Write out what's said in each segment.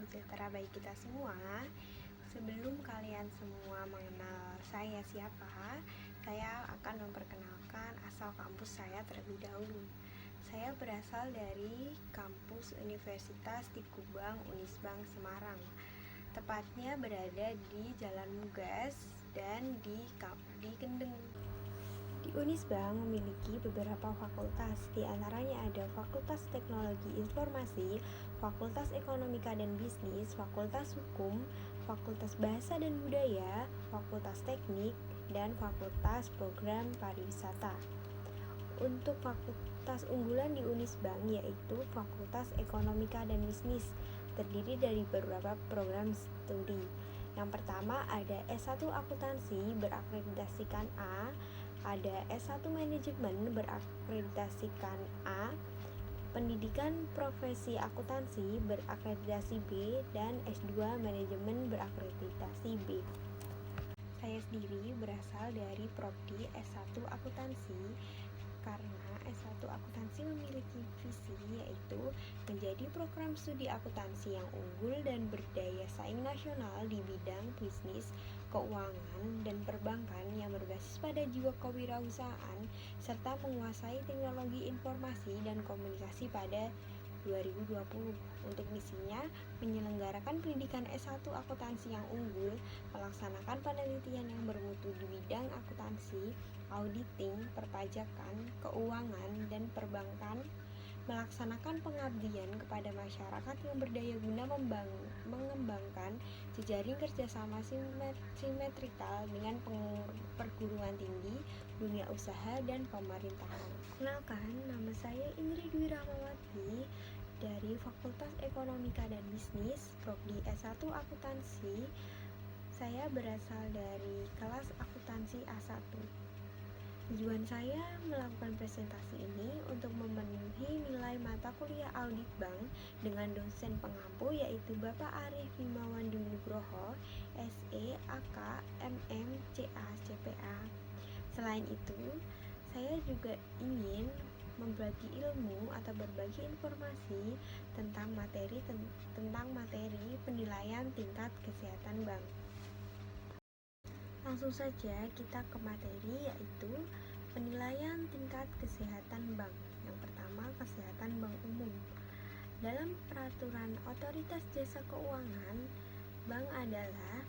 sejahtera bagi kita semua. Sebelum kalian semua mengenal saya siapa, saya akan memperkenalkan asal kampus saya terlebih dahulu. Saya berasal dari kampus Universitas Tikubang Unisbang Semarang, tepatnya berada di Jalan Mugas dan di Kendeng. Di Unisbang memiliki beberapa fakultas, di antaranya ada Fakultas Teknologi Informasi, Fakultas Ekonomika dan Bisnis, Fakultas Hukum, Fakultas Bahasa dan Budaya, Fakultas Teknik, dan Fakultas Program Pariwisata. Untuk fakultas unggulan di Unisbang yaitu Fakultas Ekonomika dan Bisnis, terdiri dari beberapa program studi. Yang pertama ada S1 Akuntansi berakreditasikan A, ada S1 Manajemen berakreditasikan A, Pendidikan Profesi Akuntansi berakreditasi B, dan S2 Manajemen berakreditasi B. Saya sendiri berasal dari Prodi S1 Akuntansi karena S1 Akuntansi memiliki visi yaitu menjadi program studi akuntansi yang unggul dan berdaya saing nasional di bidang bisnis, keuangan, dan perbankan yang berbasis pada jiwa kewirausahaan serta menguasai teknologi informasi dan komunikasi pada 2020. Untuk misinya, menyelenggarakan pendidikan S1 akuntansi yang unggul, melaksanakan penelitian yang bermutu di bidang akuntansi, auditing, perpajakan, keuangan, dan perbankan, melaksanakan pengabdian kepada masyarakat yang berdaya guna mengembangkan jejaring kerjasama simetrikal dengan perguruan tinggi, dunia usaha, dan pemerintahan. Kenalkan, nama saya Indri Dwi Rahmawati dari Fakultas Ekonomika dan Bisnis, Prodi S1 Akuntansi. Saya berasal dari kelas akuntansi A1. Tujuan saya melakukan presentasi ini untuk memenuhi nilai mata kuliah audit bank dengan dosen pengampu yaitu Bapak Arif Himawan Dwi Nugroho, SE, AK, MM, CA, CPA. Selain itu, saya juga ingin membagi ilmu atau berbagi informasi tentang materi penilaian tingkat kesehatan bank. Langsung saja kita ke materi yaitu penilaian tingkat kesehatan bank. Yang pertama, kesehatan bank umum. Dalam peraturan Otoritas Jasa Keuangan, bank adalah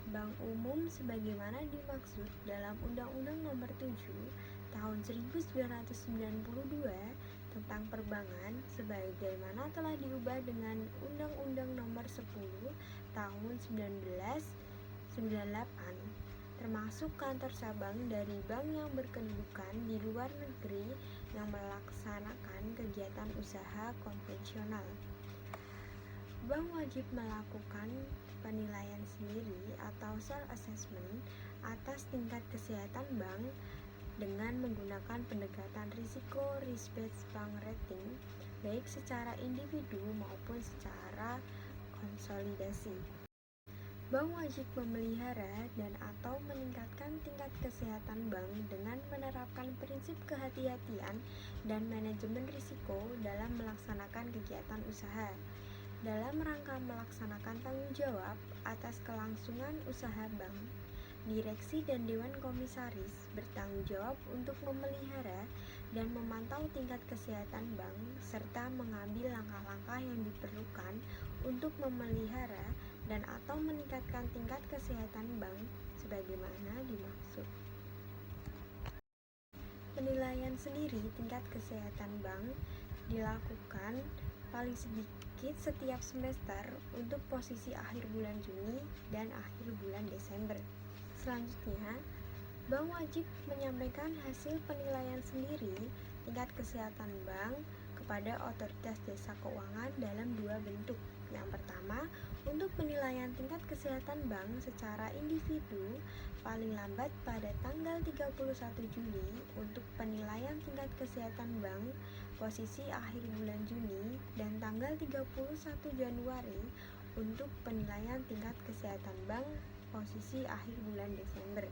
bank umum sebagaimana dimaksud dalam Undang-Undang Nomor 7 Tahun 1992 tentang perbankan sebagaimana telah diubah dengan Undang-Undang Nomor 10 Tahun 1998, termasuk kantor cabang dari bank yang berkedudukan di luar negeri yang melaksanakan kegiatan usaha konvensional. Bank wajib melakukan penilaian sendiri atau self-assessment atas tingkat kesehatan bank dengan menggunakan pendekatan risiko risk-based bank rating, baik secara individu maupun secara konsolidasi. Bank wajib memelihara dan atau meningkatkan tingkat kesehatan bank dengan menerapkan prinsip kehati-hatian dan manajemen risiko dalam melaksanakan kegiatan usaha. Dalam rangka melaksanakan tanggung jawab atas kelangsungan usaha bank, direksi dan dewan komisaris bertanggung jawab untuk memelihara dan memantau tingkat kesehatan bank serta mengambil langkah-langkah yang diperlukan untuk memelihara dan atau meningkatkan tingkat kesehatan bank sebagaimana dimaksud. Penilaian sendiri tingkat kesehatan bank dilakukan paling sedikit setiap semester untuk posisi akhir bulan Juni dan akhir bulan Desember. Selanjutnya, bank wajib menyampaikan hasil penilaian sendiri tingkat kesehatan bank kepada Otoritas Jasa Keuangan dalam dua bentuk. Yang pertama, untuk penilaian tingkat kesehatan bank secara individu paling lambat pada tanggal 31 Juli untuk penilaian tingkat kesehatan bank posisi akhir bulan Juni dan tanggal 31 Januari untuk penilaian tingkat kesehatan bank posisi akhir bulan Desember.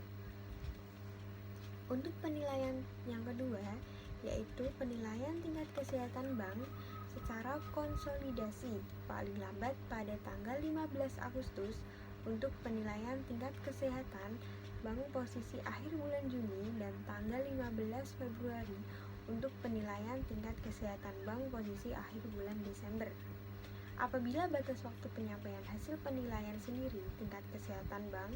Untuk penilaian yang kedua, yaitu penilaian tingkat kesehatan bank secara konsolidasi paling lambat pada tanggal 15 Agustus untuk penilaian tingkat kesehatan bank posisi akhir bulan Juni dan tanggal 15 Februari untuk penilaian tingkat kesehatan bank posisi akhir bulan Desember. Apabila batas waktu penyampaian hasil penilaian sendiri tingkat kesehatan bank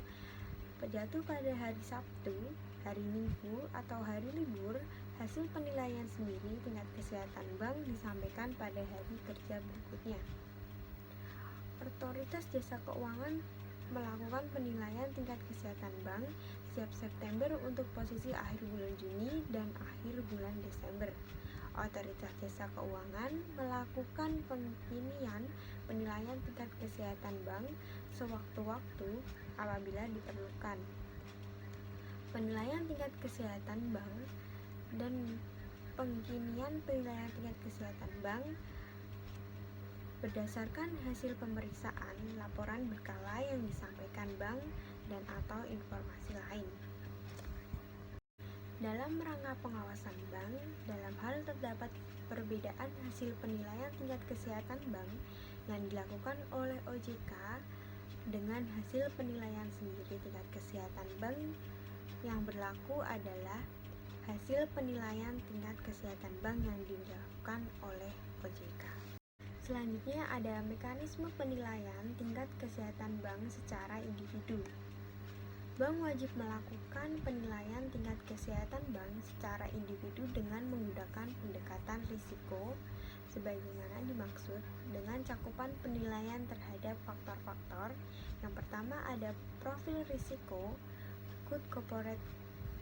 jatuh pada hari Sabtu, hari Minggu, atau hari libur, hasil penilaian sendiri tingkat kesehatan bank disampaikan pada hari kerja berikutnya. Otoritas Jasa Keuangan melakukan penilaian tingkat kesehatan bank setiap September untuk posisi akhir bulan Juni dan akhir bulan Desember. Otoritas Jasa Keuangan melakukan pengkinian penilaian tingkat kesehatan bank sewaktu-waktu apabila diperlukan. Penilaian tingkat kesehatan bank dan pengkinian penilaian tingkat kesehatan bank berdasarkan hasil pemeriksaan laporan berkala yang disampaikan bank dan atau informasi lain. Dalam rangka pengawasan bank, dalam hal terdapat perbedaan hasil penilaian tingkat kesehatan bank yang dilakukan oleh OJK dengan hasil penilaian sendiri tingkat kesehatan bank, yang berlaku adalah hasil penilaian tingkat kesehatan bank yang dilakukan oleh OJK. Selanjutnya ada mekanisme penilaian tingkat kesehatan bank secara individu. Bank wajib melakukan penilaian tingkat kesehatan bank secara individu dengan menggunakan pendekatan risiko sebagaimana dimaksud dengan cakupan penilaian terhadap faktor-faktor. Yang pertama ada profil risiko, good corporate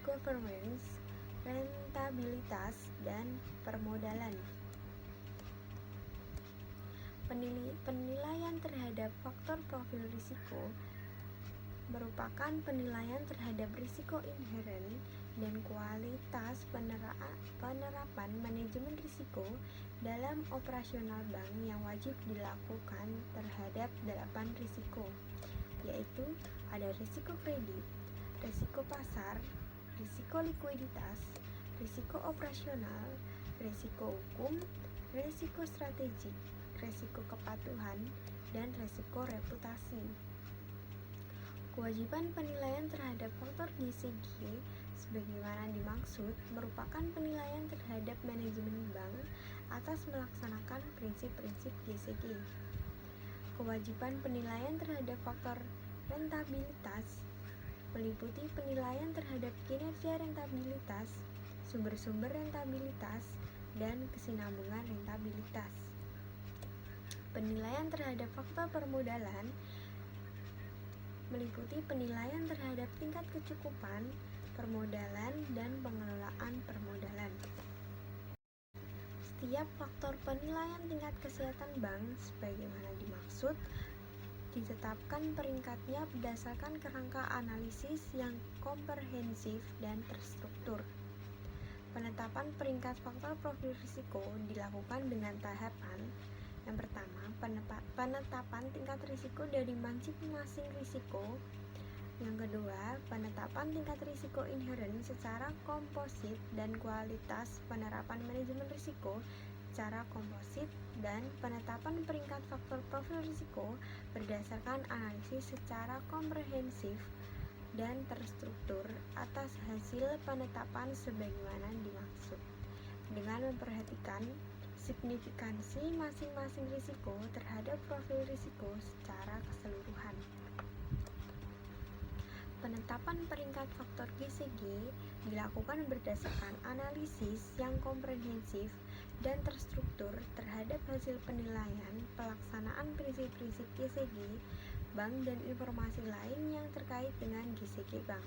governance, rentabilitas, dan permodalan. Penilaian terhadap faktor profil risiko merupakan penilaian terhadap risiko inheren dan kualitas penerapan manajemen risiko dalam operasional bank yang wajib dilakukan terhadap 8 risiko, yaitu ada risiko kredit, risiko pasar, risiko likuiditas, risiko operasional, risiko hukum, risiko strategik, risiko kepatuhan, dan risiko reputasi. Kewajiban penilaian terhadap faktor GCG sebagaimana dimaksud merupakan penilaian terhadap manajemen bank atas melaksanakan prinsip-prinsip GCG. Kewajiban penilaian terhadap faktor rentabilitas meliputi penilaian terhadap kinerja rentabilitas, sumber-sumber rentabilitas, dan kesinambungan rentabilitas. Penilaian terhadap faktor permodalan meliputi penilaian terhadap tingkat kecukupan permodalan dan pengelolaan permodalan. Setiap faktor penilaian tingkat kesehatan bank sebagaimana dimaksud ditetapkan peringkatnya berdasarkan kerangka analisis yang komprehensif dan terstruktur. Penetapan peringkat faktor profil risiko dilakukan dengan tahapan. Yang pertama, penetapan tingkat risiko dari masing-masing risiko. Yang kedua, penetapan tingkat risiko inheren secara komposit dan kualitas penerapan manajemen risiko secara komposit, dan penetapan peringkat faktor profil risiko berdasarkan analisis secara komprehensif dan terstruktur atas hasil penetapan sebagaimana dimaksud dengan memperhatikan signifikansi masing-masing risiko terhadap profil risiko secara keseluruhan. Penetapan peringkat faktor GCG dilakukan berdasarkan analisis yang komprehensif dan terstruktur terhadap hasil penilaian pelaksanaan prinsip-prinsip GCG bank dan informasi lain yang terkait dengan GCG bank.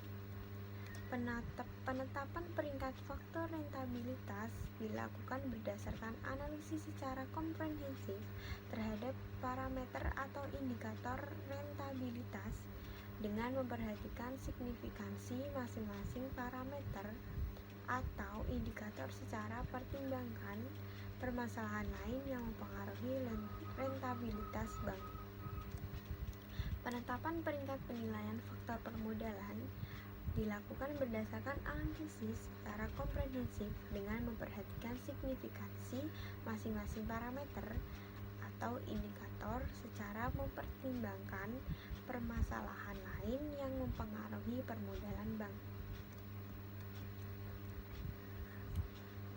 Penetapan peringkat faktor rentabilitas dilakukan berdasarkan analisis secara komprehensif terhadap parameter atau indikator rentabilitas dengan memperhatikan signifikansi masing-masing parameter atau indikator secara pertimbangan permasalahan lain yang mempengaruhi rentabilitas bank. Penetapan peringkat penilaian faktor permodalan dilakukan berdasarkan analisis secara komprehensif dengan memperhatikan signifikansi masing-masing parameter atau indikator secara mempertimbangkan permasalahan lain yang mempengaruhi permodalan bank.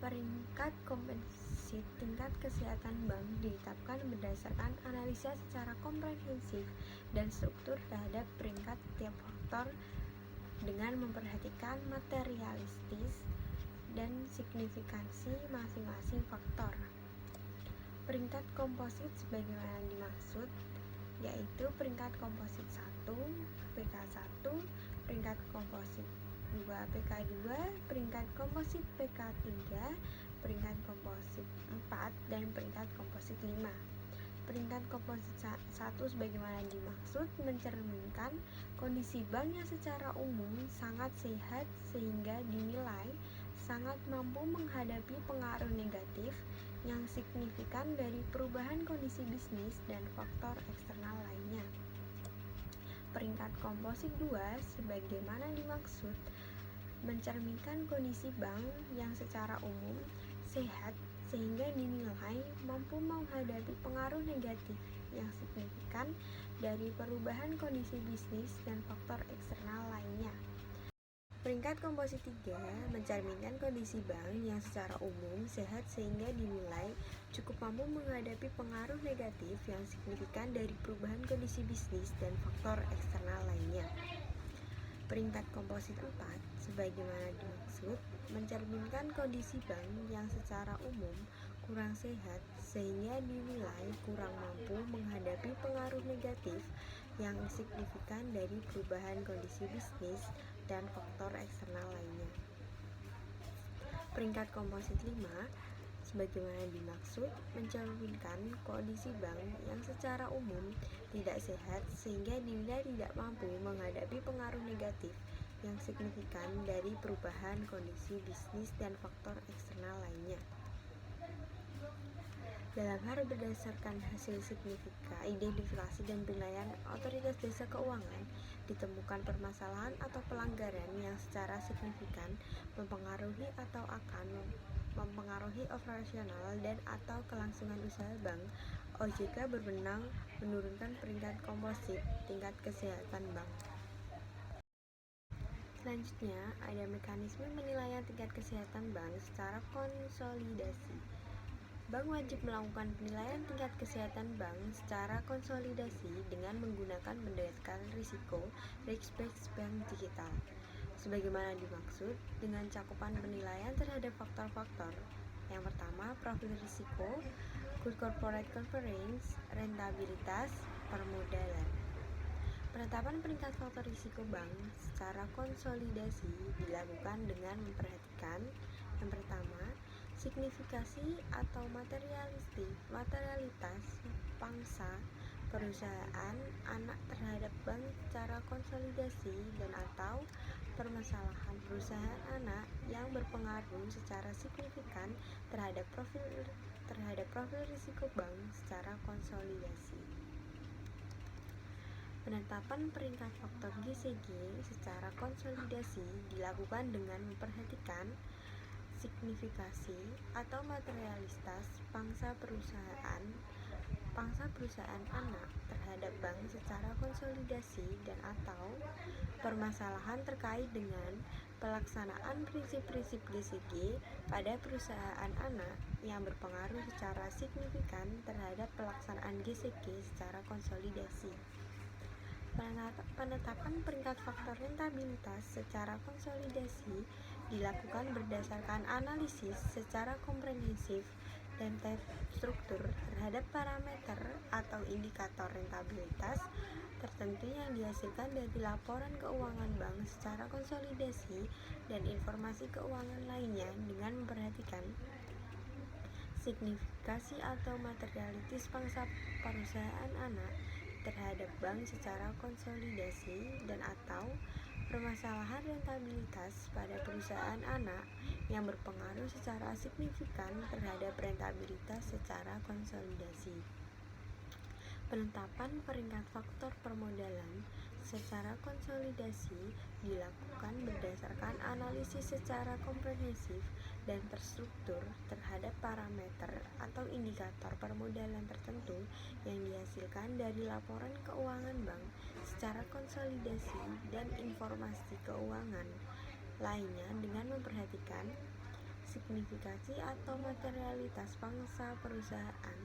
Peringkat komposit tingkat kesehatan bank ditetapkan berdasarkan analisa secara komprehensif dan struktur terhadap peringkat tiap faktor dengan memperhatikan materialistis dan signifikansi masing-masing faktor. Peringkat komposit sebagaimana dimaksud yaitu peringkat komposit 1, PK1, peringkat komposit 2, PK2, peringkat komposit PK3, peringkat komposit 4, dan peringkat komposit 5. Peringkat komposit 1 sebagaimana dimaksud mencerminkan kondisi bank yang secara umum sangat sehat sehingga dinilai sangat mampu menghadapi pengaruh negatif yang signifikan dari perubahan kondisi bisnis dan faktor eksternal lainnya. Peringkat komposit 2 sebagaimana dimaksud mencerminkan kondisi bank yang secara umum sehat sehingga dinilai mampu menghadapi pengaruh negatif yang signifikan dari perubahan kondisi bisnis dan faktor eksternal lainnya. Peringkat komposit 3 mencerminkan kondisi bank yang secara umum sehat sehingga dinilai cukup mampu menghadapi pengaruh negatif yang signifikan dari perubahan kondisi bisnis dan faktor eksternal lainnya. Peringkat komposit 4 sebagaimana dimaksud mencerminkan kondisi bank yang secara umum kurang sehat sehingga dinilai kurang mampu menghadapi pengaruh negatif yang signifikan dari perubahan kondisi bisnis dan faktor eksternal lainnya. Peringkat komposit 5 sebagaimana dimaksud mencerminkan kondisi bank yang secara umum tidak sehat sehingga dinilai tidak mampu menghadapi pengaruh negatif yang signifikan dari perubahan kondisi bisnis dan faktor eksternal lainnya. Dalam hal berdasarkan hasil identifikasi dan penilaian otoritas jasa keuangan, ditemukan permasalahan atau pelanggaran yang secara signifikan mempengaruhi atau akan mempengaruhi operasional dan atau kelangsungan usaha bank, OJK berwenang menurunkan peringkat komposit tingkat kesehatan bank. Selanjutnya, ada mekanisme penilaian tingkat kesehatan bank secara konsolidasi. Bank wajib melakukan penilaian tingkat kesehatan bank secara konsolidasi dengan menggunakan pendekatan risiko risk-based bank digital. Sebagaimana dimaksud dengan cakupan penilaian terhadap faktor-faktor. Yang pertama, profil risiko, good corporate governance, rentabilitas, permodalan. Penetapan peringkat faktor risiko bank secara konsolidasi dilakukan dengan memperhatikan yang pertama, signifikasi atau materialitas pangsa perusahaan anak terhadap bank secara konsolidasi dan atau permasalahan perusahaan anak yang berpengaruh secara signifikan terhadap profil risiko bank secara konsolidasi. Penetapan peringkat faktor GCG secara konsolidasi dilakukan dengan memperhatikan signifikasi atau materialitas pangsa perusahaan anak terhadap bank secara konsolidasi dan atau permasalahan terkait dengan pelaksanaan prinsip-prinsip GCG pada perusahaan anak yang berpengaruh secara signifikan terhadap pelaksanaan GCG secara konsolidasi. Penetapan peringkat faktor rentabilitas secara konsolidasi dilakukan berdasarkan analisis secara komprehensif dan terstruktur terhadap parameter atau indikator rentabilitas tertentu yang dihasilkan dari laporan keuangan bank secara konsolidasi dan informasi keuangan lainnya dengan memperhatikan signifikasi atau materialitas pangsa perusahaan anak terhadap bank secara konsolidasi dan atau permasalahan rentabilitas pada perusahaan anak yang berpengaruh secara signifikan terhadap rentabilitas secara konsolidasi. Penetapan peringkat faktor permodalan secara konsolidasi dilakukan berdasarkan analisis secara komprehensif dan terstruktur terhadap parameter atau indikator permodalan tertentu yang dihasilkan dari laporan keuangan bank secara konsolidasi dan informasi keuangan lainnya dengan memperhatikan signifikasi atau materialitas pangsa perusahaan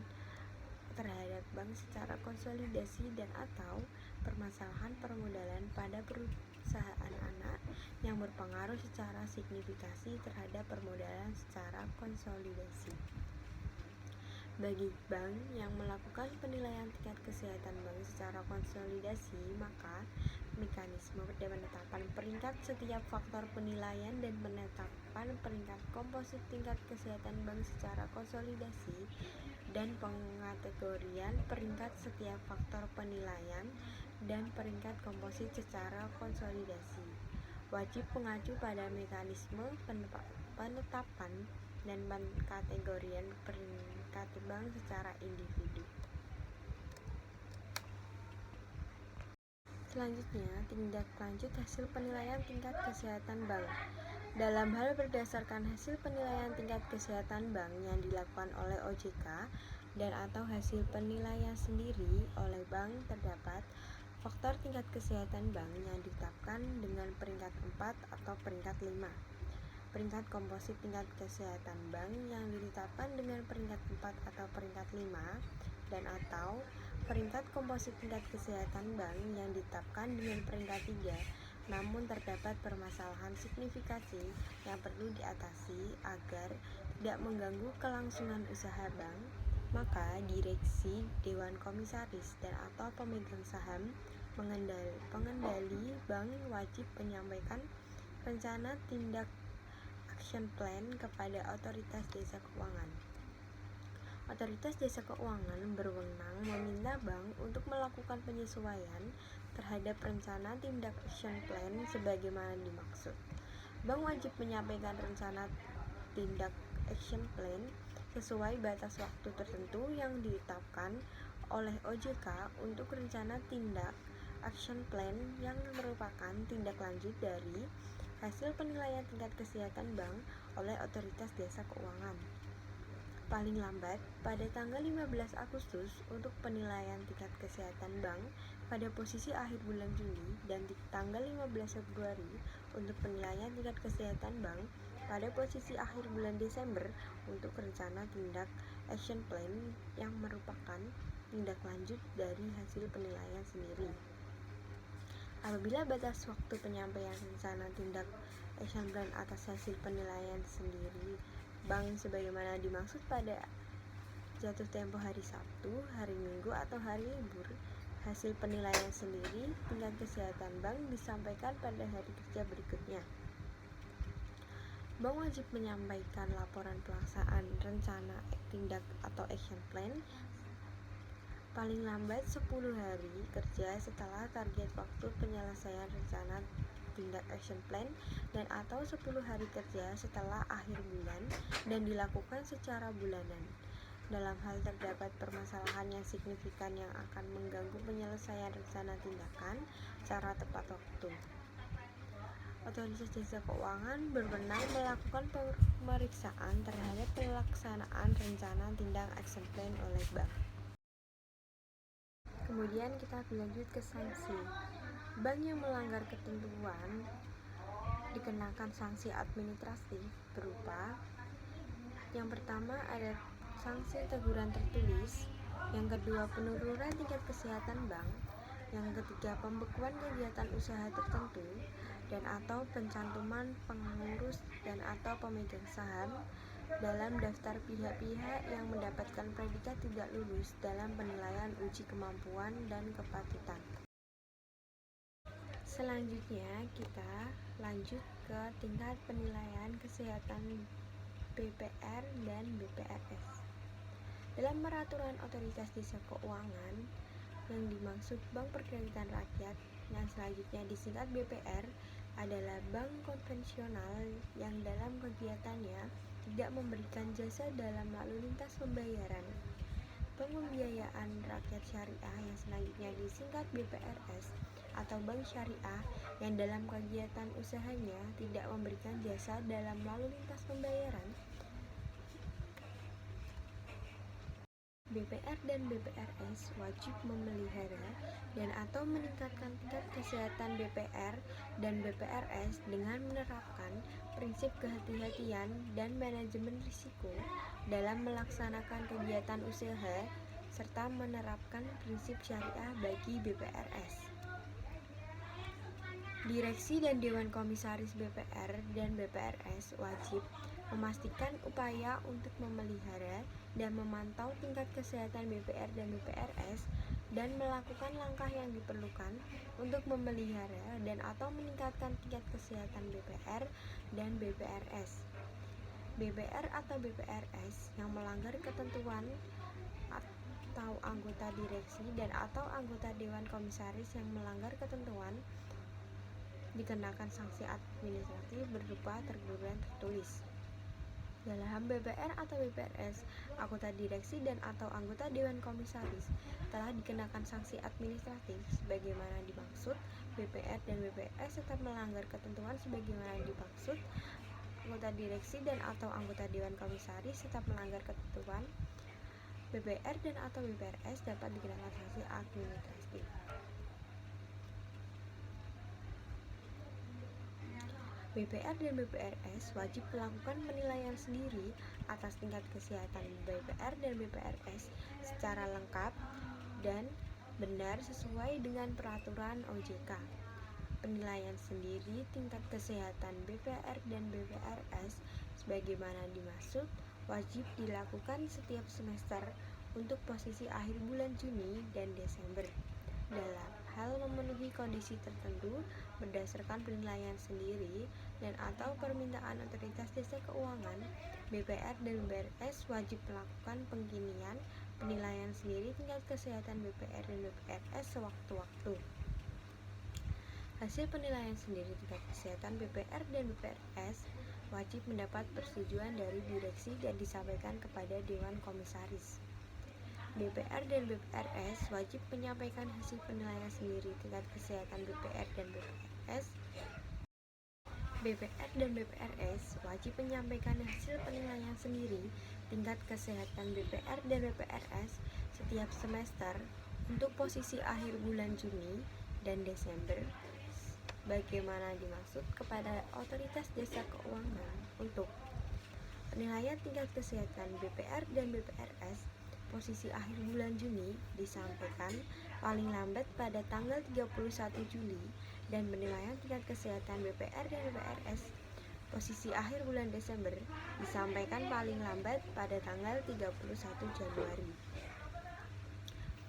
terhadap bank secara konsolidasi dan atau permasalahan permodalan pada perusahaan anak yang berpengaruh secara signifikasi terhadap permodalan secara konsolidasi. Bagi bank yang melakukan penilaian tingkat kesehatan bank secara konsolidasi, maka mekanisme penetapan peringkat setiap faktor penilaian dan penetapan peringkat komposit tingkat kesehatan bank secara konsolidasi dan pengategorian peringkat setiap faktor penilaian dan peringkat komposit secara konsolidasi wajib mengacu pada mekanisme penetapan dan pengkategorian peringkat bank secara individu. Selanjutnya, tindak lanjut hasil penilaian tingkat kesehatan bank. Dalam hal berdasarkan hasil penilaian tingkat kesehatan bank yang dilakukan oleh OJK dan atau hasil penilaian sendiri oleh bank terdapat faktor tingkat kesehatan bank yang ditetapkan dengan peringkat 4 atau peringkat 5. Peringkat komposit tingkat kesehatan bank yang ditetapkan dengan peringkat 4 atau peringkat 5 dan atau peringkat komposit tingkat kesehatan bank yang ditetapkan dengan peringkat 3, namun terdapat permasalahan signifikasi yang perlu diatasi agar tidak mengganggu kelangsungan usaha bank, maka direksi, dewan komisaris, dan atau pemegang saham pengendali bank wajib menyampaikan rencana tindak action plan kepada otoritas jasa keuangan. Otoritas jasa keuangan berwenang meminta bank untuk melakukan penyesuaian terhadap rencana tindak action plan sebagaimana dimaksud. Bank wajib menyampaikan rencana tindak action plan sesuai batas waktu tertentu yang ditetapkan oleh OJK untuk rencana tindak action plan yang merupakan tindak lanjut dari hasil penilaian tingkat kesehatan bank oleh otoritas jasa keuangan. Paling lambat pada tanggal 15 Agustus untuk penilaian tingkat kesehatan bank pada posisi akhir bulan Juli dan tanggal 15 Februari untuk penilaian tingkat kesehatan bank pada posisi akhir bulan Desember untuk rencana tindak action plan yang merupakan tindak lanjut dari hasil penilaian sendiri. Apabila batas waktu penyampaian rencana tindak action plan atas hasil penilaian sendiri bank sebagaimana dimaksud pada jatuh tempo hari Sabtu, hari Minggu, atau hari libur, hasil penilaian sendiri tingkat kesehatan bank disampaikan pada hari kerja berikutnya. Bank wajib menyampaikan laporan pelaksanaan rencana tindak atau action plan paling lambat 10 hari kerja setelah target waktu penyelesaian rencana tindak action plan dan atau 10 hari kerja setelah akhir bulan dan dilakukan secara bulanan. Dalam hal terdapat permasalahan yang signifikan yang akan mengganggu penyelesaian rencana tindakan secara tepat waktu, otoritas jasa keuangan berwenang melakukan pemeriksaan terhadap pelaksanaan rencana tindak action plan oleh bank. Kemudian kita berlanjut ke sanksi. Bank yang melanggar ketentuan dikenakan sanksi administratif berupa yang pertama ada sanksi teguran tertulis, yang kedua penurunan tingkat kesehatan bank, yang ketiga pembekuan kegiatan usaha tertentu dan atau pencantuman pengurus dan atau pemegang saham dalam daftar pihak-pihak yang mendapatkan predikat tidak lulus dalam penilaian uji kemampuan dan kepatutan. Selanjutnya kita lanjut ke tingkat penilaian kesehatan BPR dan BPRS. Dalam peraturan otoritas jasa keuangan yang dimaksud Bank Perkreditan Rakyat yang selanjutnya disingkat BPR adalah bank konvensional yang dalam kegiatannya tidak memberikan jasa dalam lalu lintas pembayaran. pembiayaan rakyat syariah yang selanjutnya disingkat BPRS atau Bank Syariah yang dalam kegiatan usahanya tidak memberikan jasa dalam lalu lintas pembayaran. BPR dan BPRS wajib memelihara dan atau meningkatkan tingkat kesehatan BPR dan BPRS dengan menerapkan prinsip kehati-hatian dan manajemen risiko dalam melaksanakan kegiatan usaha serta menerapkan prinsip syariah bagi BPRS. Direksi dan Dewan Komisaris BPR dan BPRS wajib memastikan upaya untuk memelihara dan memantau tingkat kesehatan BPR dan BPRS dan melakukan langkah yang diperlukan untuk memelihara dan atau meningkatkan tingkat kesehatan BPR dan BPRS. BPR atau BPRS yang melanggar ketentuan atau anggota direksi dan atau anggota Dewan Komisaris yang melanggar ketentuan dikenakan sanksi administratif berupa teguran tertulis. Dalam BPR atau BPRS, anggota direksi dan atau anggota Dewan Komisaris telah dikenakan sanksi administratif sebagaimana dimaksud. BPR dan BPRS tetap melanggar ketentuan sebagaimana dimaksud. Anggota direksi dan atau anggota Dewan Komisaris tetap melanggar ketentuan. BPR dan atau BPRS dapat dikenakan sanksi administratif. BPR dan BPRS wajib melakukan penilaian sendiri atas tingkat kesehatan BPR dan BPRS secara lengkap dan benar sesuai dengan peraturan OJK. Penilaian sendiri tingkat kesehatan BPR dan BPRS sebagaimana dimaksud wajib dilakukan setiap semester untuk posisi akhir bulan Juni dan Desember. Dalam hal memenuhi kondisi tertentu berdasarkan penilaian sendiri dan atau permintaan otoritas jasa keuangan, BPR dan BPRS wajib melakukan pengkinian penilaian sendiri tingkat kesehatan BPR dan BPRS sewaktu-waktu. Hasil penilaian sendiri tingkat kesehatan BPR dan BPRS wajib mendapat persetujuan dari direksi dan disampaikan kepada Dewan Komisaris. BPR dan BPRS wajib menyampaikan hasil penilaian sendiri tingkat kesehatan BPR dan BPRS. BPR dan BPRS wajib menyampaikan hasil penilaian sendiri tingkat kesehatan BPR dan BPRS setiap semester untuk posisi akhir bulan Juni dan Desember bagaimana dimaksud kepada otoritas jasa keuangan untuk penilaian tingkat kesehatan BPR dan BPRS posisi akhir bulan Juni disampaikan paling lambat pada tanggal 31 Juli dan penilaian tingkat kesehatan BPR dan BPRS posisi akhir bulan Desember disampaikan paling lambat pada tanggal 31 Januari.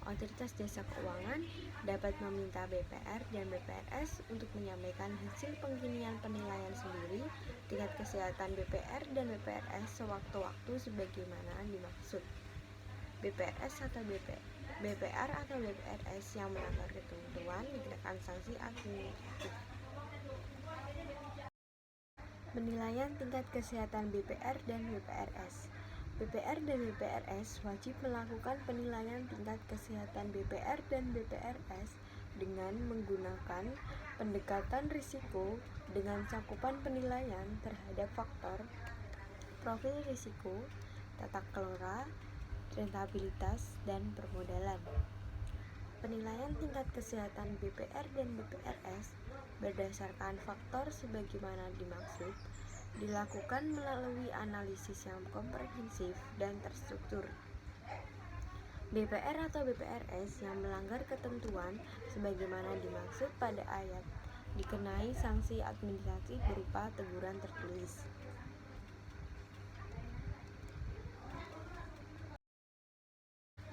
Otoritas Jasa Keuangan dapat meminta BPR dan BPRS untuk menyampaikan hasil pengkinian penilaian sendiri tingkat kesehatan BPR dan BPRS sewaktu-waktu sebagaimana dimaksud. BPRS atau BPR atau BPRS yang melanggar ketentuan dikenakan sanksi administratif. Penilaian tingkat kesehatan BPR dan BPRS. BPR dan BPRS wajib melakukan penilaian tingkat kesehatan BPR dan BPRS dengan menggunakan pendekatan risiko dengan cakupan penilaian terhadap faktor profil risiko, tata kelola, rentabilitas, dan permodalan. Penilaian tingkat kesehatan BPR dan BPRS berdasarkan faktor sebagaimana dimaksud dilakukan melalui analisis yang komprehensif dan terstruktur. BPR atau BPRS yang melanggar ketentuan sebagaimana dimaksud pada ayat dikenai sanksi administratif berupa teguran tertulis.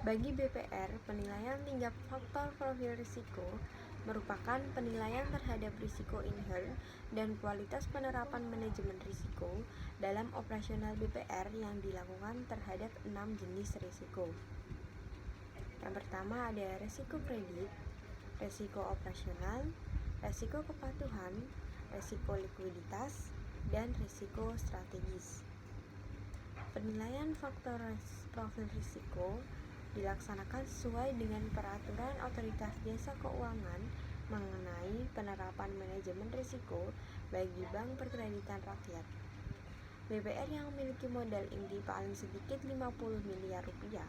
Bagi BPR, penilaian tingkat faktor profil risiko merupakan penilaian terhadap risiko inherent dan kualitas penerapan manajemen risiko dalam operasional BPR yang dilakukan terhadap 6 jenis risiko. Yang pertama ada risiko kredit, risiko operasional, risiko kepatuhan, risiko likuiditas, dan risiko strategis. Penilaian faktor profil risiko dilaksanakan sesuai dengan peraturan Otoritas Jasa Keuangan mengenai penerapan manajemen risiko bagi bank perkreditan rakyat. BPR yang memiliki modal inti paling sedikit 50 miliar rupiah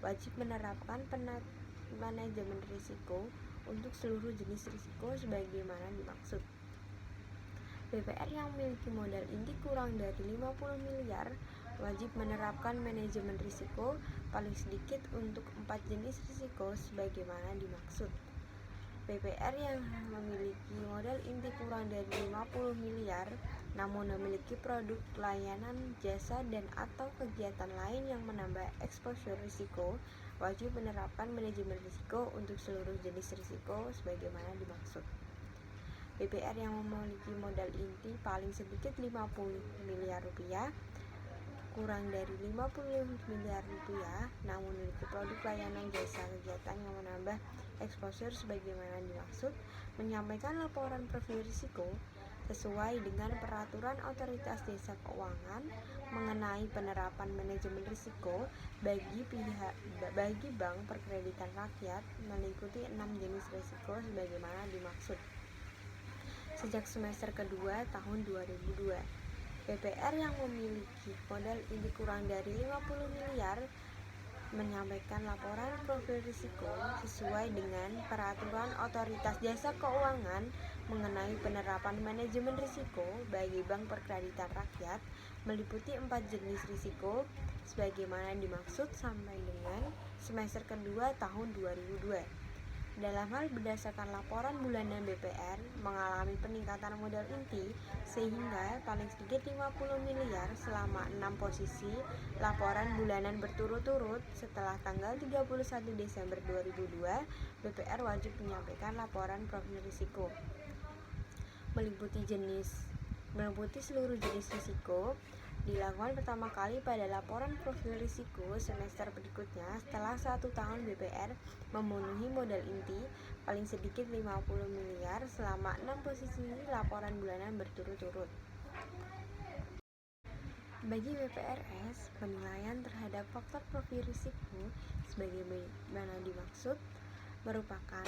wajib menerapkan manajemen risiko untuk seluruh jenis risiko sebagaimana dimaksud. BPR yang memiliki modal inti kurang dari 50 miliar wajib menerapkan manajemen risiko paling sedikit untuk 4 jenis risiko sebagaimana dimaksud. BPR yang memiliki modal inti kurang dari 50 miliar namun memiliki produk, layanan, jasa, dan atau kegiatan lain yang menambah exposure risiko wajib menerapkan manajemen risiko untuk seluruh jenis risiko sebagaimana dimaksud. BPR yang memiliki modal inti paling sedikit 50 miliar rupiah kurang dari 50 miliar rupiah namun memiliki produk, layanan, jasa, kegiatan yang menambah exposure sebagaimana dimaksud menyampaikan laporan profil risiko sesuai dengan peraturan Otoritas Jasa Keuangan mengenai penerapan manajemen risiko bagi bank perkreditan rakyat meliputi 6 jenis risiko sebagaimana dimaksud. Sejak semester kedua tahun 2002, BPR yang memiliki modal inti kurang dari 50 miliar menyampaikan laporan profil risiko sesuai dengan peraturan Otoritas Jasa Keuangan mengenai penerapan manajemen risiko bagi bank perkreditan rakyat meliputi 4 jenis risiko sebagaimana dimaksud sampai dengan semester kedua tahun 2002. Dalam hal berdasarkan laporan bulanan BPR mengalami peningkatan modal inti sehingga paling sedikit 50 miliar selama 6 posisi laporan bulanan berturut-turut setelah tanggal 31 Desember 2002, BPR wajib menyampaikan laporan profil risiko meliputi seluruh jenis risiko dilakukan pertama kali pada laporan profil risiko semester berikutnya setelah 1 tahun BPR memenuhi modal inti paling sedikit 50 miliar selama 6 posisi laporan bulanan berturut-turut. Bagi BPRS, penilaian terhadap faktor profil risiko sebagaimana dimaksud merupakan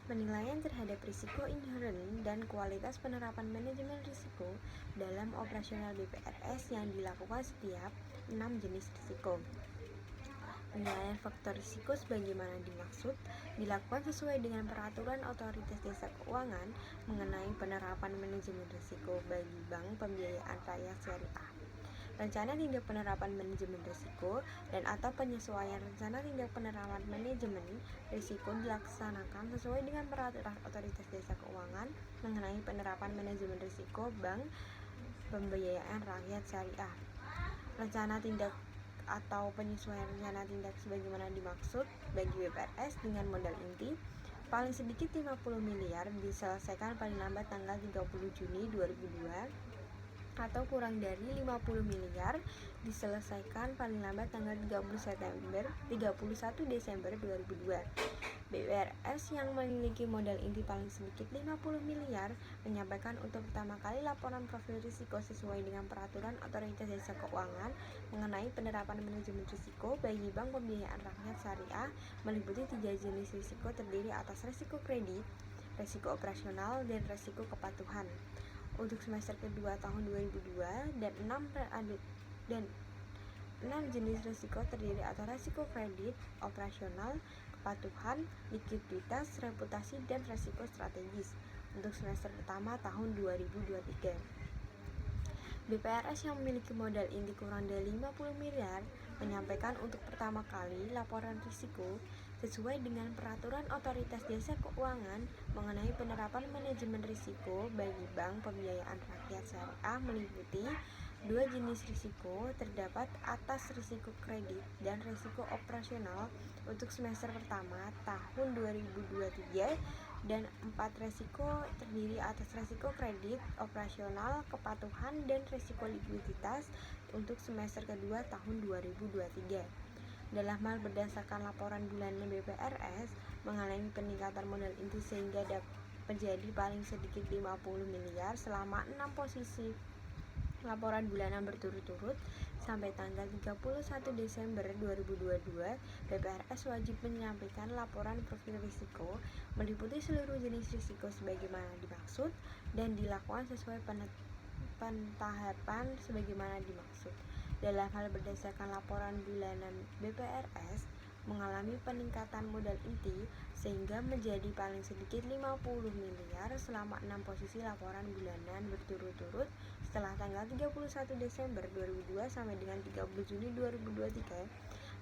penilaian terhadap risiko inheren dan kualitas penerapan manajemen risiko dalam operasional BPRS yang dilakukan setiap 6 jenis risiko. Penilaian faktor risiko sebagaimana dimaksud dilakukan sesuai dengan peraturan Otoritas Jasa Keuangan mengenai penerapan manajemen risiko bagi bank pembiayaan rakyat syariah. Rencana tindak penerapan manajemen risiko dan atau penyesuaian rencana tindak penerapan manajemen risiko dilaksanakan sesuai dengan peraturan Otoritas Jasa Keuangan mengenai penerapan manajemen risiko bank pembiayaan rakyat syariah. Rencana tindak atau penyesuaian rencana tindak sebagaimana dimaksud bagi BPRS dengan modal inti paling sedikit 50 miliar diselesaikan paling lambat tanggal 30 Juni 2002 atau kurang dari 50 miliar diselesaikan paling lambat tanggal 31 Desember 2002. BPRS yang memiliki modal inti paling sedikit 50 miliar menyampaikan untuk pertama kali laporan profil risiko sesuai dengan peraturan Otoritas Jasa Keuangan mengenai penerapan manajemen risiko bagi bank pembiayaan rakyat syariah meliputi 3 jenis risiko terdiri atas risiko kredit, risiko operasional, dan risiko kepatuhan. Untuk semester kedua tahun 2002 dan 6 jenis risiko terdiri atas risiko kredit, operasional, kepatuhan, likuiditas, reputasi, dan risiko strategis. Untuk semester pertama tahun 2023, BPRS yang memiliki modal inti kurang dari 50 miliar menyampaikan untuk pertama kali laporan risiko sesuai dengan peraturan Otoritas Jasa Keuangan mengenai penerapan manajemen risiko bagi bank pembiayaan rakyat syariah meliputi 2 jenis risiko terdapat atas risiko kredit dan risiko operasional untuk semester pertama tahun 2023 dan 4 risiko terdiri atas risiko kredit, operasional, kepatuhan, dan risiko likuiditas untuk semester kedua tahun 2023. Dalam hal berdasarkan laporan bulanan BPRS mengalami peningkatan modal inti sehingga dapat menjadi paling sedikit 50 miliar selama 6 posisi laporan bulanan berturut-turut sampai tanggal 31 Desember 2022, BPRS wajib menyampaikan laporan profil risiko meliputi seluruh jenis risiko sebagaimana dimaksud dan dilakukan sesuai pentahapan sebagaimana dimaksud. Dalam hal berdasarkan laporan bulanan, BPRS mengalami peningkatan modal inti sehingga menjadi paling sedikit 50 miliar selama 6 posisi laporan bulanan berturut-turut setelah tanggal 31 Desember 2002 sampai dengan 30 Juni 2023.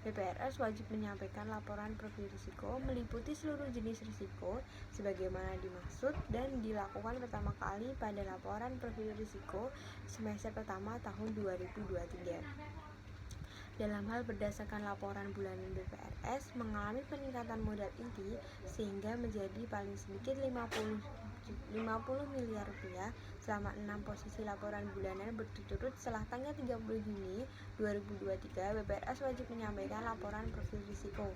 BPRS wajib menyampaikan laporan profil risiko meliputi seluruh jenis risiko sebagaimana dimaksud dan dilakukan pertama kali pada laporan profil risiko semester pertama tahun 2023. Dalam hal berdasarkan laporan bulanan, BPRS mengalami peningkatan modal inti sehingga menjadi paling sedikit 50 miliar rupiah selama 6 posisi laporan bulanan berturut-turut setelah tanggal 30 Juni 2023. BPRS wajib menyampaikan laporan profil risiko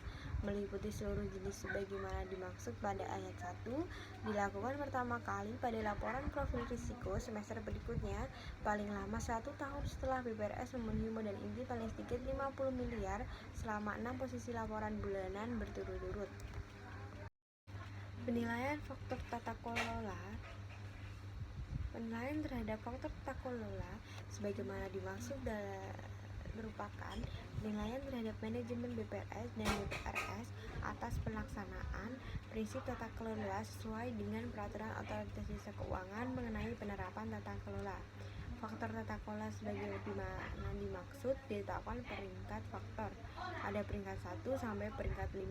meliputi seluruh jenis sebagaimana dimaksud pada ayat 1 dilakukan pertama kali pada laporan profil risiko semester berikutnya paling lama 1 tahun setelah BPRS memenuhi modal inti paling sedikit 50 miliar selama 6 posisi laporan bulanan berturut-turut. Penilaian faktor tata kelola. Penilaian terhadap faktor tata kelola sebagaimana dimaksud merupakan penilaian terhadap manajemen BPRS dan BPRS atas pelaksanaan prinsip tata kelola sesuai dengan peraturan Otoritas Jasa Keuangan mengenai penerapan tata kelola. Faktor tata kelola sebagaimana dimaksud ditetapkan peringkat faktor. Ada peringkat 1 sampai peringkat 5.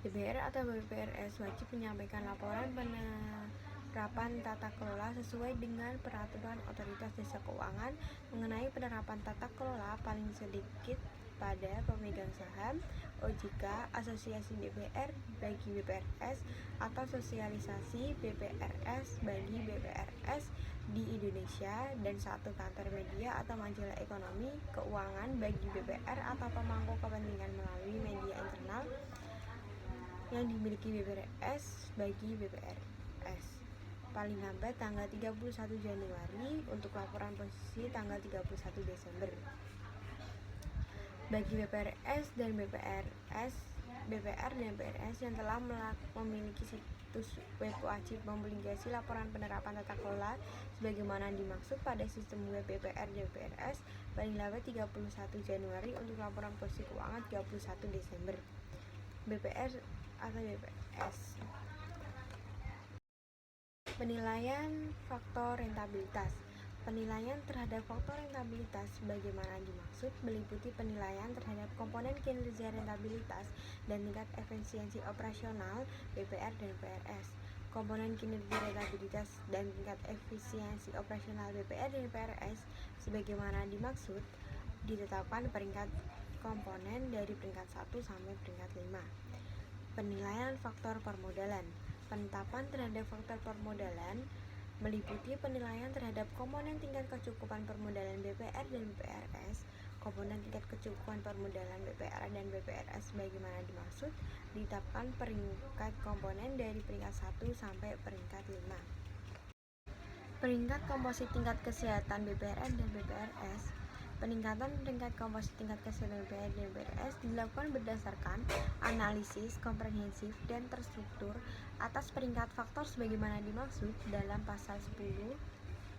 DPR atau BPRS wajib menyampaikan laporan penerapan tata kelola sesuai dengan peraturan Otoritas Jasa Keuangan mengenai penerapan tata kelola paling sedikit pada pemegang saham, OJK, asosiasi BPR bagi BPRS, atau sosialisasi BPRS bagi BPRS di Indonesia, dan satu kantor media atau majalah ekonomi keuangan bagi BPR atau pemangku kepentingan melalui media internal yang dimiliki BPRS bagi BPRS paling lambat tanggal 31 Januari untuk laporan posisi tanggal 31 Desember. Bagi BPRS dan BPR dan BPRS yang telah memiliki situs web wajib mempublikasi laporan penerapan tata kelola sebagaimana dimaksud pada sistem web BPR dan BPRS paling lambat 31 Januari untuk laporan posisi keuangan 31 Desember. BPR atau BPS. Penilaian faktor rentabilitas. Penilaian terhadap faktor rentabilitas sebagaimana dimaksud meliputi penilaian terhadap komponen kinerja rentabilitas dan tingkat efisiensi operasional BPR dan BPRS. Komponen kinerja rentabilitas dan tingkat efisiensi operasional BPR dan BPRS sebagaimana dimaksud ditetapkan peringkat komponen dari peringkat 1 sampai peringkat 5. Penilaian faktor permodalan. Penetapan terhadap faktor permodalan meliputi penilaian terhadap komponen tingkat kecukupan permodalan BPR dan BPRS. Komponen tingkat kecukupan permodalan BPR dan BPRS sebagaimana dimaksud ditetapkan peringkat komponen dari peringkat 1 sampai peringkat 5. Peringkat komposit tingkat kesehatan BPR dan BPRS. Peningkatan peringkat komposit tingkat kesehatan BPR dan BPRS dilakukan berdasarkan analisis komprehensif dan terstruktur atas peringkat faktor sebagaimana dimaksud dalam pasal 10.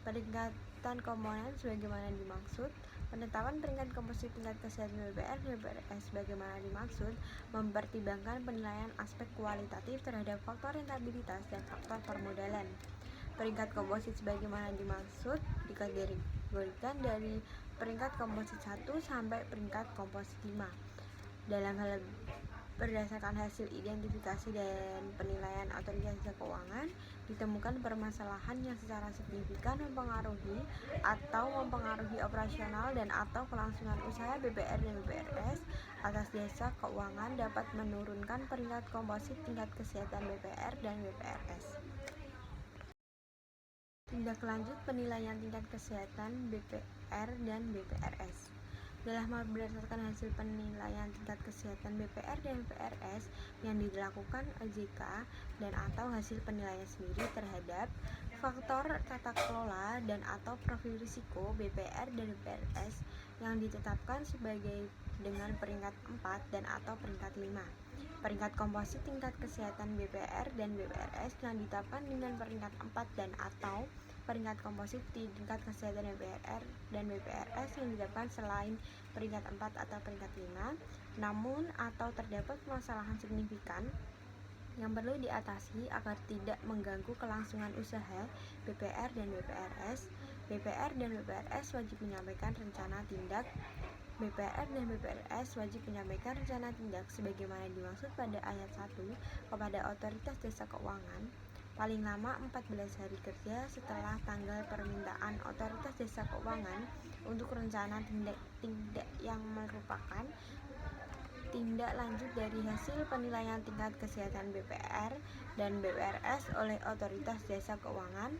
Peningkatan komponen sebagaimana dimaksud. Penetapan peringkat komposit tingkat kesehatan BPR dan BPRS sebagaimana dimaksud mempertimbangkan penilaian aspek kualitatif terhadap faktor rentabilitas dan faktor permodalan. Peringkat komposit sebagaimana dimaksud dikategorikan dari peringkat komposit 1 sampai peringkat komposit 5. Dalam hal berdasarkan hasil identifikasi dan penilaian Otoritas Jasa Keuangan, ditemukan permasalahan yang secara signifikan mempengaruhi operasional dan atau kelangsungan usaha BPR dan BPRS atas jasa keuangan dapat menurunkan peringkat komposit tingkat kesehatan BPR dan BPRS. Tindak lanjut penilaian tingkat kesehatan BPR dan BPRS. Dalam hal berdasarkan hasil penilaian tingkat kesehatan BPR dan BPRS yang dilakukan OJK dan atau hasil penilaian sendiri terhadap faktor tata kelola dan atau profil risiko BPR dan BPRS yang ditetapkan sebagai dengan peringkat 4 dan atau peringkat 5. Peringkat komposit tingkat kesehatan BPR dan BPRS yang ditetapkan dengan peringkat 4 dan atau peringkat komposit tingkat kesehatan BPR dan BPRS yang ditetapkan selain peringkat 4 atau peringkat 5, namun atau terdapat permasalahan signifikan yang perlu diatasi agar tidak mengganggu kelangsungan usaha BPR dan BPRS. BPR dan BPRS wajib menyampaikan rencana tindak BPR dan BPRS wajib menyampaikan rencana tindak sebagaimana dimaksud pada ayat 1 kepada Otoritas Jasa Keuangan paling lama 14 hari kerja setelah tanggal permintaan Otoritas Jasa Keuangan untuk rencana tindak yang merupakan tindak lanjut dari hasil penilaian tingkat kesehatan BPR dan BPRS oleh Otoritas Jasa Keuangan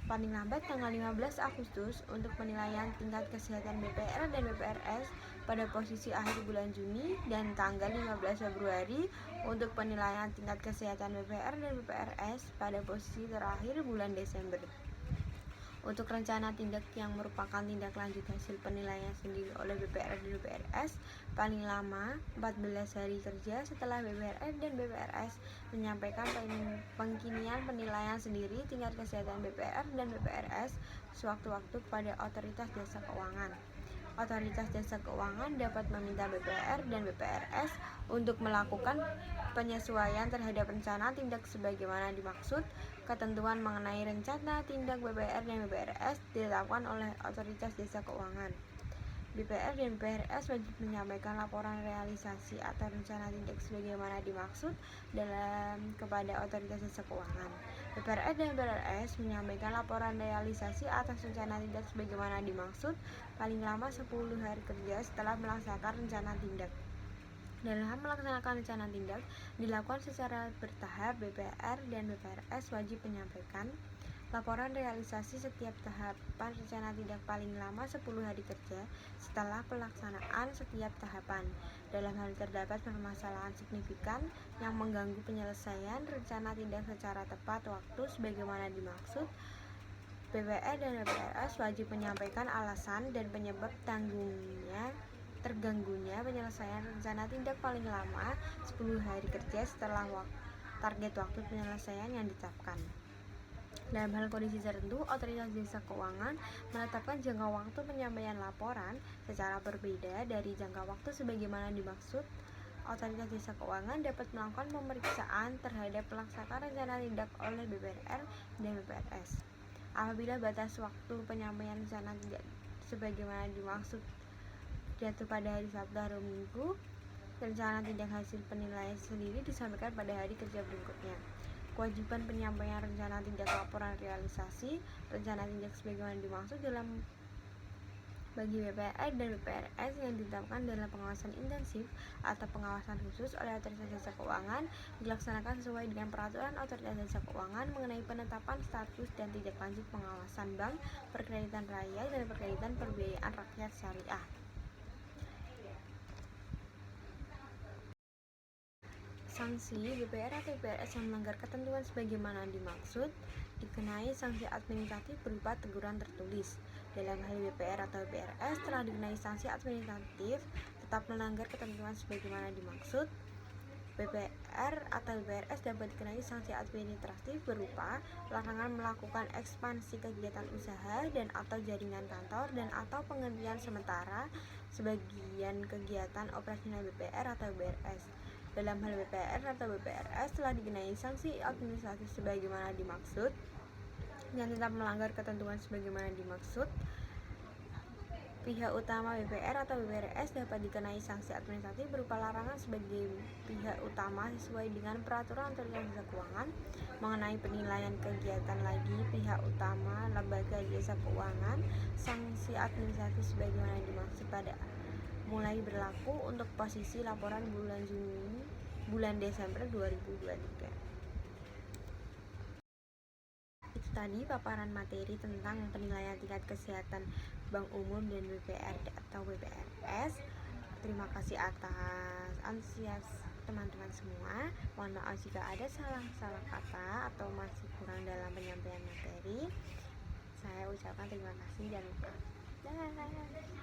paling lambat tanggal 15 Agustus untuk penilaian tingkat kesehatan BPR dan BPRS pada posisi akhir bulan Juni dan tanggal 15 Februari untuk penilaian tingkat kesehatan BPR dan BPRS pada posisi terakhir bulan Desember. Untuk rencana tindak yang merupakan tindak lanjut hasil penilaian sendiri oleh BPR dan BPRS paling lama 14 hari kerja setelah BPR dan BPRS menyampaikan pengkinian penilaian sendiri tingkat kesehatan BPR dan BPRS sewaktu-waktu kepada Otoritas Jasa Keuangan. Otoritas Jasa Keuangan dapat meminta BPR dan BPRS untuk melakukan penyesuaian terhadap rencana tindak sebagaimana dimaksud. Ketentuan mengenai rencana tindak BPR dan BPRS ditetapkan oleh Otoritas Jasa Keuangan. BPR dan BPRS wajib menyampaikan laporan realisasi atau rencana tindak sebagaimana dimaksud dalam kepada Otoritas Jasa Keuangan. BPR dan BPRS menyampaikan laporan realisasi atas rencana tindak sebagaimana dimaksud paling lama 10 hari kerja setelah melaksanakan rencana tindak. Dalam melaksanakan rencana tindak dilakukan secara bertahap, BPR dan BPRS wajib menyampaikan laporan realisasi setiap tahapan rencana tindak paling lama 10 hari kerja setelah pelaksanaan setiap tahapan. Dalam hal terdapat permasalahan signifikan yang mengganggu penyelesaian rencana tindak secara tepat waktu sebagaimana dimaksud, BPR dan BPRS wajib menyampaikan alasan dan penyebab terganggunya penyelesaian rencana tindak paling lama 10 hari kerja setelah target waktu penyelesaian yang ditetapkan. Dalam hal kondisi tertentu, Otoritas Jasa Keuangan menetapkan jangka waktu penyampaian laporan secara berbeda dari jangka waktu sebagaimana dimaksud. Otoritas Jasa Keuangan dapat melakukan pemeriksaan terhadap pelaksanaan rencana tindak oleh BPR dan BPRS. Apabila batas waktu penyampaian rencana tindak sebagaimana dimaksud jatuh pada hari Sabtu atau Minggu, rencana tindak hasil penilaian sendiri disampaikan pada hari kerja berikutnya. Kewajiban penyampaian rencana tindak laporan realisasi rencana tindak sebagaimana dimaksud dalam bagi BPR dan BPRS yang ditetapkan dalam pengawasan intensif atau pengawasan khusus oleh Otoritas Jasa Keuangan dilaksanakan sesuai dengan peraturan Otoritas Jasa Keuangan mengenai penetapan status dan tindak lanjut pengawasan bank, perkreditan rakyat, dan perkreditan pembiayaan rakyat syariah. Sanksi BPR atau BPRS yang melanggar ketentuan sebagaimana dimaksud dikenai sanksi administratif berupa teguran tertulis. Dalam hal BPR atau BPRS telah dikenai sanksi administratif tetap melanggar ketentuan sebagaimana dimaksud. BPR atau BPRS dapat dikenai sanksi administratif berupa larangan melakukan ekspansi kegiatan usaha dan atau jaringan kantor dan atau penghentian sementara sebagian kegiatan operasional BPR atau BPRS. Dalam hal BPR atau BPRS telah dikenai sanksi administratif sebagaimana dimaksud yang tetap melanggar ketentuan sebagaimana dimaksud. Pihak utama BPR atau BPRS dapat dikenai sanksi administratif berupa larangan sebagai pihak utama sesuai dengan peraturan Otoritas Jasa Keuangan mengenai penilaian kegiatan lagi pihak utama lembaga jasa keuangan. Sanksi administratif sebagaimana dimaksud pada mulai berlaku untuk posisi laporan bulan Desember 2023. Itu tadi paparan materi tentang penilaian tingkat kesehatan Bank Umum dan BPRD atau BPRS. Terima kasih atas antusias teman-teman semua. Mohon maaf jika ada salah kata atau masih kurang dalam penyampaian materi. Saya ucapkan terima kasih dan maaf. Dah.